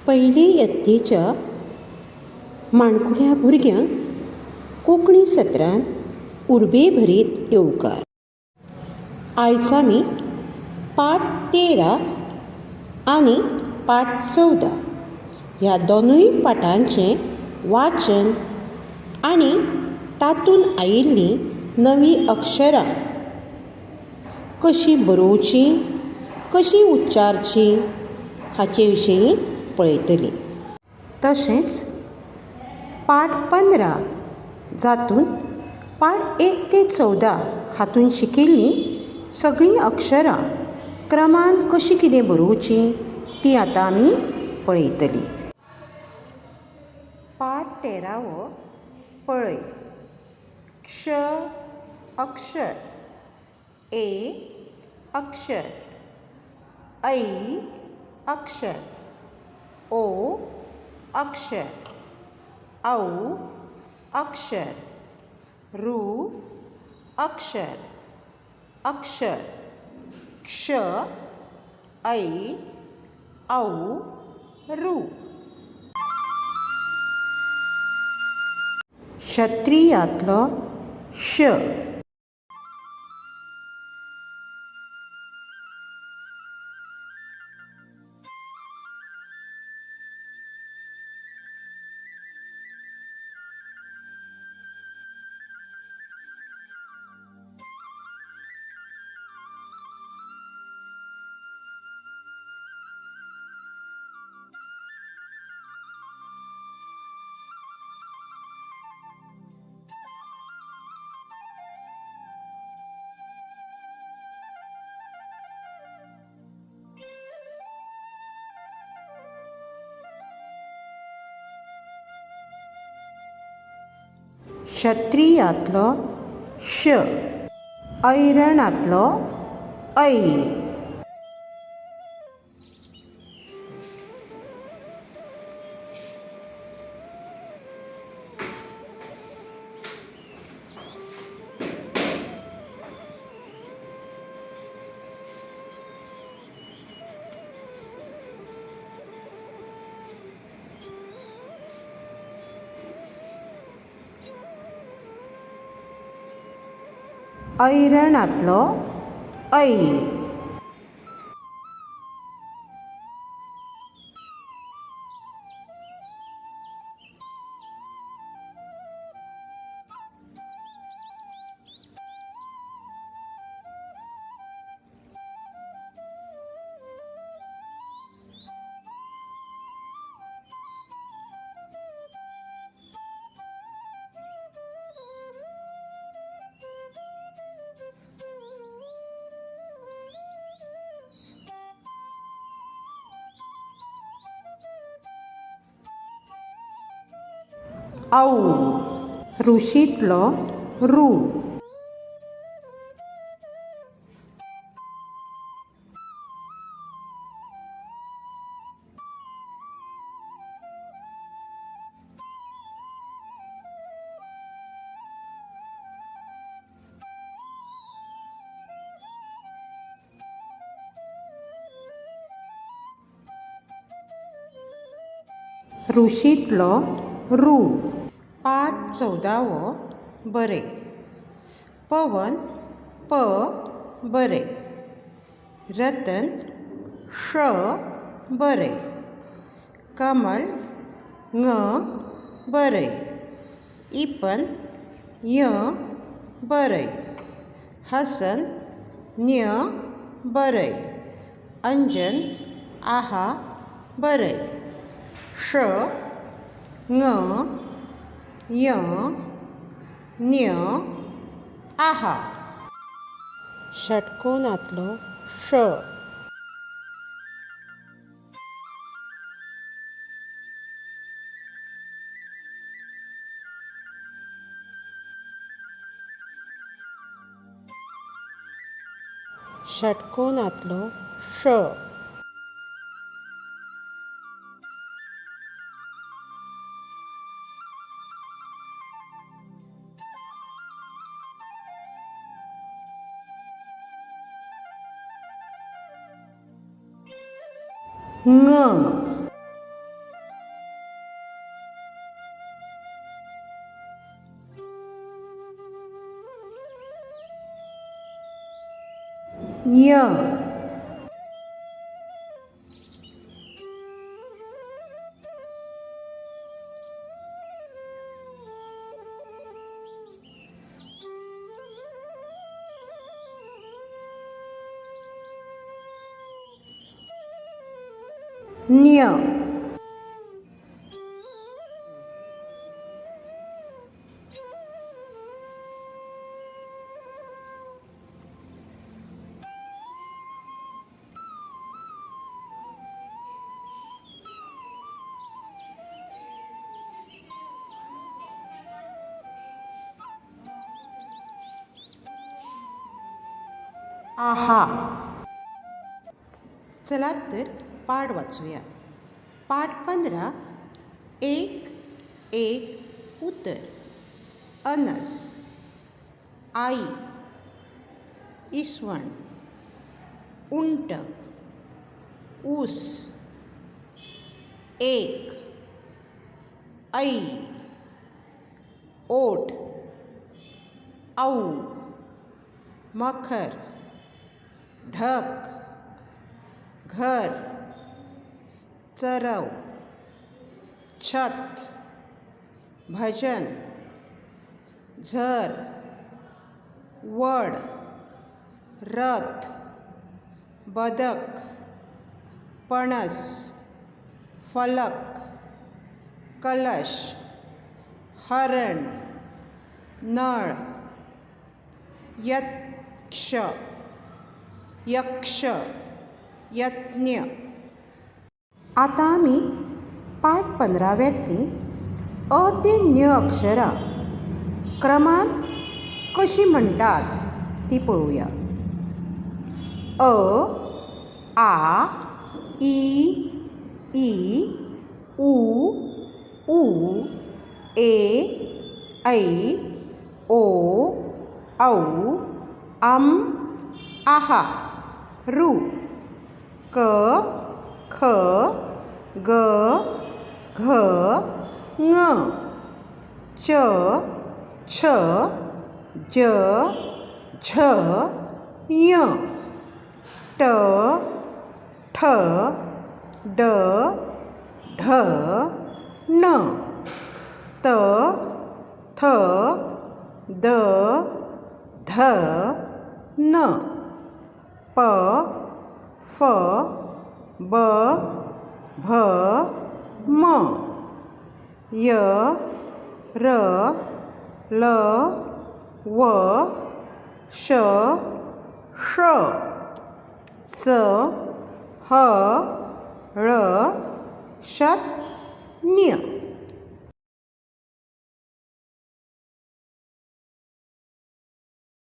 पयले यत्तेच्या माणकुल्या भुरग्यांक कोंकणी सत्रांत उर्बे भरीत येवकार. आयज आमी पाठ 13 आनी पाठ 14 ह्या दोनूय पाठांचें वाचन आनी तातूंत आयिल्लीं नवीं अक्षरां कशीं बरोवचीं, कशीं उच्चारचीं हाचे विशयी पळयतलीं. तशेंच पाठ 15 जातूंत पाठ 1 ते 14 हातूंत शिकिल्लीं सगळीं अक्षरां क्रमान कशीं कितें बरोवचीं तीं आतां आमी पळयतलीं. पाठ 13 पळय. क्ष अक्षर, ए अक्षर, ऐ अक्षर, ओ अक्षर, औ अक्षर, ऋ अक्षर, अक्षर, क्ष, ऐ, औ, ऋ. क्षत्रियातलो श. क्षत्रियातलो श. ऐरणातलो ऐ. ऐरणातलो ऐ. औ. ऋषीतलो ऋ. ऋषीतलो ऋ. पाठ 14 बरय. पवन प बरय. रतन श बरय. कमल ङ बरय. इपन य बरय. हसन न्य बरय. अंजन आहा बरय. श ङ य न्य आहा. षटकोनातलो श. षटकोनातलो श. ङ. ञ न्य आहा. चला तर पाठ वाचूया. पाठ 15. एक एक उतर. अनस, आई, इसवण, उंट, ऊस, एक, ऐ, ओठ, औ, मखर, ढक, घर, चरव, छत, भजन, झर, वड, रथ, बदक, पणस, फलक, कलश, हरण, नळ, यक्ष, यक्ष, यज्ञ. आता आम्ही पाठ 15व्यातली अ ते ञ अक्षरां क्रमान कशी म्हणटात ती पळोवया. अ, आ, ई, उ, ए, ऐ, ओ, औ, आहा, ऋ, क, ख, ग, घ, ङ, च, छ, ज, झ, य, ट, ठ, ड, ढ, ण, त, थ, द, ध, न, प, फ, ब, भ, म, य, र, ल, व, श, ष, स, ह, ळ, श, ञ.